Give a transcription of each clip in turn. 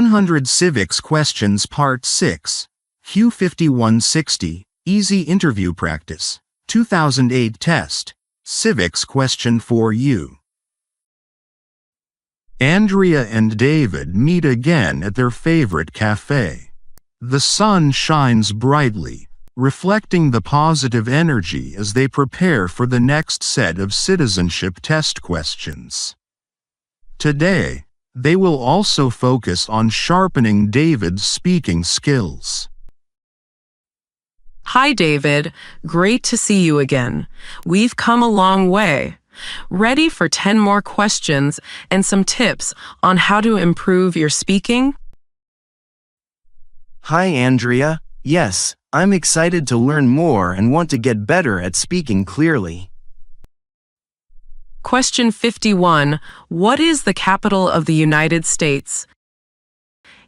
100 Civics Questions Part 6, Q51 60, Easy Interview Practice, 2008 Test, Civics Question 4U. Andrea and David meet again at their favorite cafe. The sun shines brightly, reflecting the positive energy as they prepare for the next set of citizenship test questions. Today, they will also focus on sharpening David's speaking skills. Hi, David. Great to see you again. We've come a long way. Ready for 10 more questions and some tips on how to improve your speaking? Hi, Andrea. Yes, I'm excited to learn more and want to get better at speaking clearly. Question 51. What is the capital of the United States?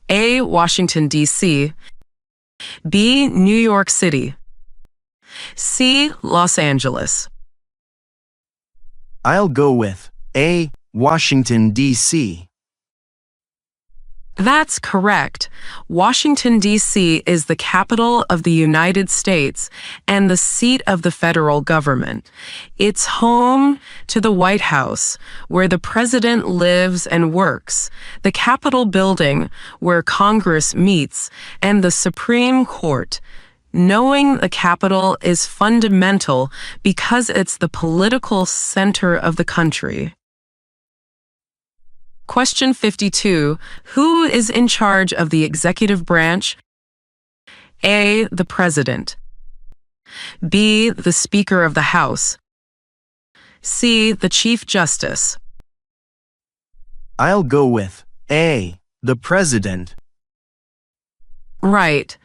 A. Washington, D.C. B. New York City. C. Los Angeles. I'll go with A. Washington, D.C. That's correct. Washington, D.C. is the capital of the United States and the seat of the federal government. It's home to the White House, where the president lives and works, the Capitol building, where Congress meets, and the Supreme Court. Knowing the capital is fundamental because it's the political center of the country. Question 52. Who is in charge of the executive branch? A. The President. B. The Speaker of the House. C. The Chief Justice. I'll go with A. The President. Right.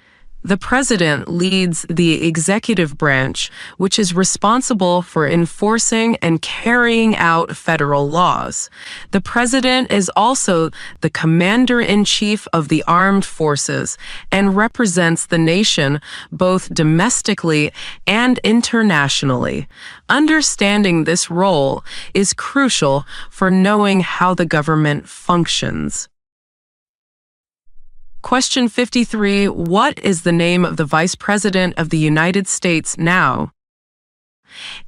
The President leads the executive branch, which is responsible for enforcing and carrying out federal laws. The President is also the Commander-in-Chief of the Armed Forces and represents the nation both domestically and internationally. Understanding this role is crucial for knowing how the government functions. Question 53. What is the name of the Vice President of the United States now?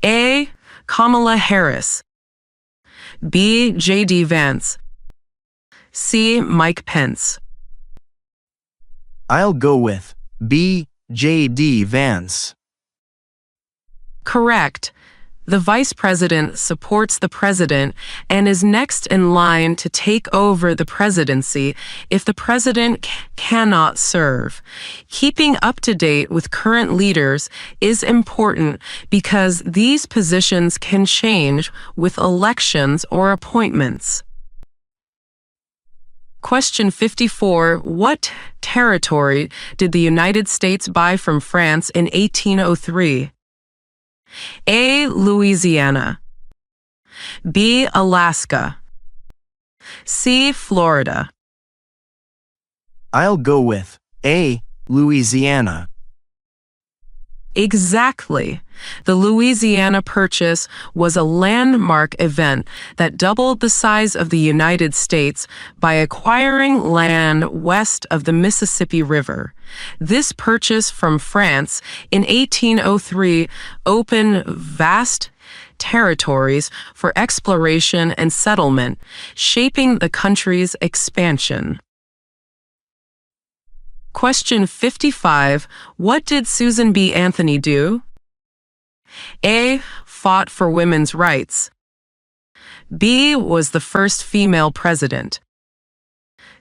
A. Kamala Harris. B. J.D. Vance. C. Mike Pence. I'll go with B. J.D. Vance. Correct. The Vice President supports the President and is next in line to take over the presidency if the President cannot serve. Keeping up to date with current leaders is important because these positions can change with elections or appointments. Question 54. What territory did the United States buy from France in 1803? A. Louisiana. B. Alaska. C. Florida. I'll go with A. Louisiana. Exactly. The Louisiana Purchase was a landmark event that doubled the size of the United States by acquiring land west of the Mississippi River. This purchase from France in 1803 opened vast territories for exploration and settlement, shaping the country's expansion. Question 55. What did Susan B. Anthony do? A. Fought for women's rights. B. Was the first female president.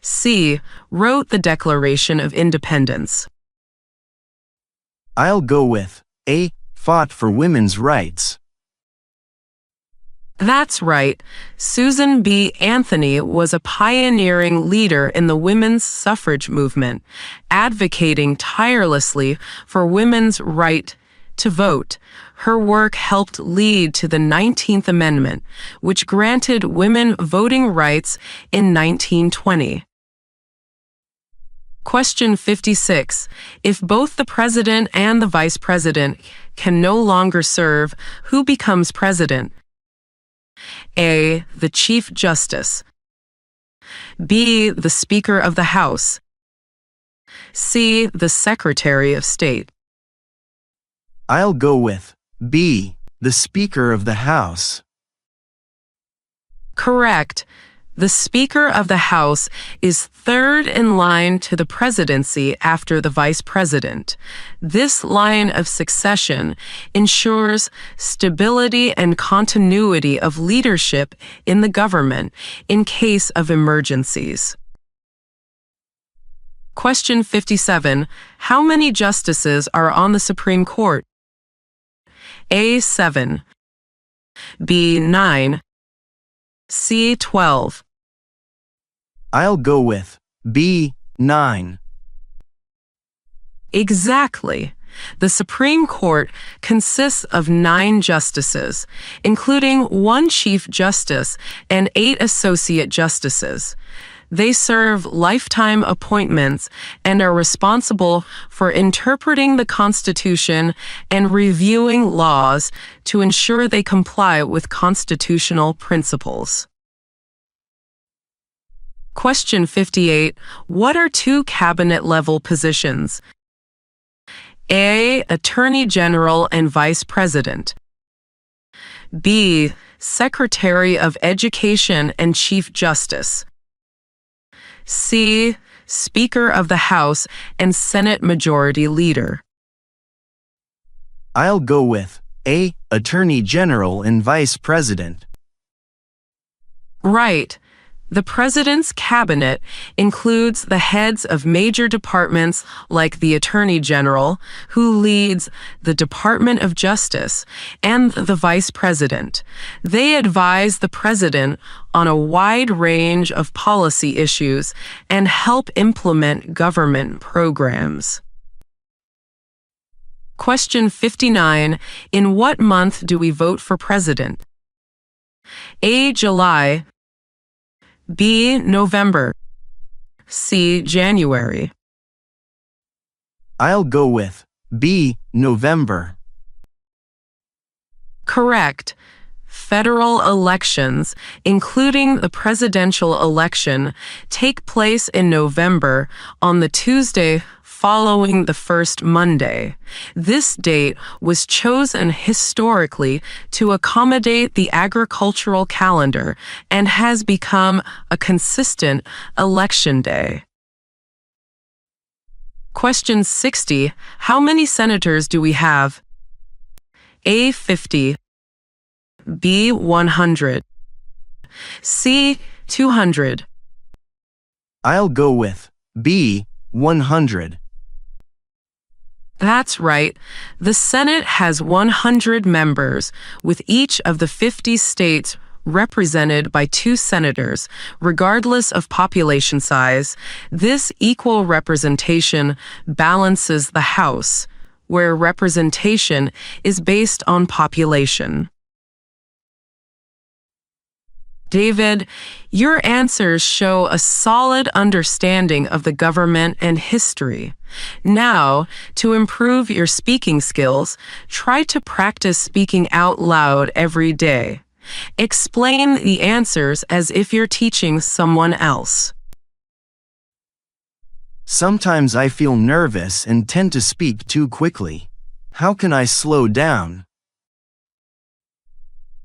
C. Wrote the Declaration of Independence. I'll go with A. Fought for women's rights. That's right. Susan B. Anthony was a pioneering leader in the women's suffrage movement, advocating tirelessly for women's right to vote. Her work helped lead to the 19th Amendment, which granted women voting rights in 1920. Question 56. If both the President and the Vice President can no longer serve, who becomes President? A. The Chief Justice. B. The Speaker of the House. C. The Secretary of State. I'll go with B. The Speaker of the House. Correct. The Speaker of the House is third in line to the presidency after the Vice President. This line of succession ensures stability and continuity of leadership in the government in case of emergencies. Question 57. How many justices are on the Supreme Court? A. 7. B. 9. C. 12. I'll go with B. 9. Exactly. The Supreme Court consists of 9 justices, including 1 Chief Justice and 8 Associate Justices. They serve lifetime appointments and are responsible for interpreting the Constitution and reviewing laws to ensure they comply with constitutional principles. Question 58. What are 2 cabinet-level positions? A. Attorney General and Vice President. B. Secretary of Education and Chief Justice. C. Speaker of the House and Senate Majority Leader. I'll go with A. Attorney General and Vice President. Right. The President's cabinet includes the heads of major departments like the Attorney General, who leads the Department of Justice, and the Vice President. They advise the President on a wide range of policy issues and help implement government programs. Question 59. In what month do we vote for President? A. July. B. November. C. January. I'll go with B. November. Correct. Federal elections, including the presidential election, take place in November on the Tuesday following the first Monday. This date was chosen historically to accommodate the agricultural calendar and has become a consistent election day. Question 60. How many senators do we have? A. 50. B. 100. C. 200. I'll go with B. 100. That's right. The Senate has 100 members, with each of the 50 states represented by 2 senators, regardless of population size. This equal representation balances the House, where representation is based on population. David, your answers show a solid understanding of the government and history. Now, to improve your speaking skills, try to practice speaking out loud every day. Explain the answers as if you're teaching someone else. Sometimes I feel nervous and tend to speak too quickly. How can I slow down?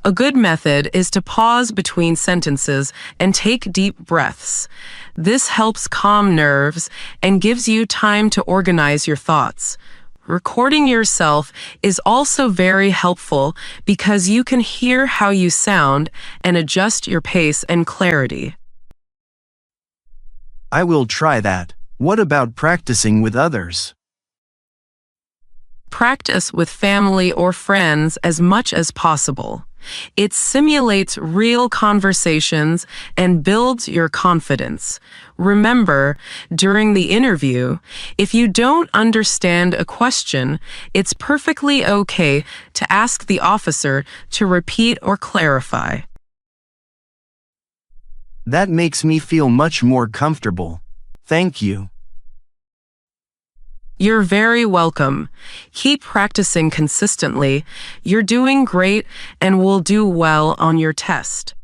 A good method is to pause between sentences and take deep breaths. This helps calm nerves and gives you time to organize your thoughts. Recording yourself is also very helpful because you can hear how you sound and adjust your pace and clarity. I will try that. What about practicing with others? Practice with family or friends as much as possible. It simulates real conversations and builds your confidence. Remember, during the interview, if you don't understand a question, it's perfectly okay to ask the officer to repeat or clarify. That makes me feel much more comfortable. Thank you. You're very welcome. Keep practicing consistently. You're doing great and will do well on your test.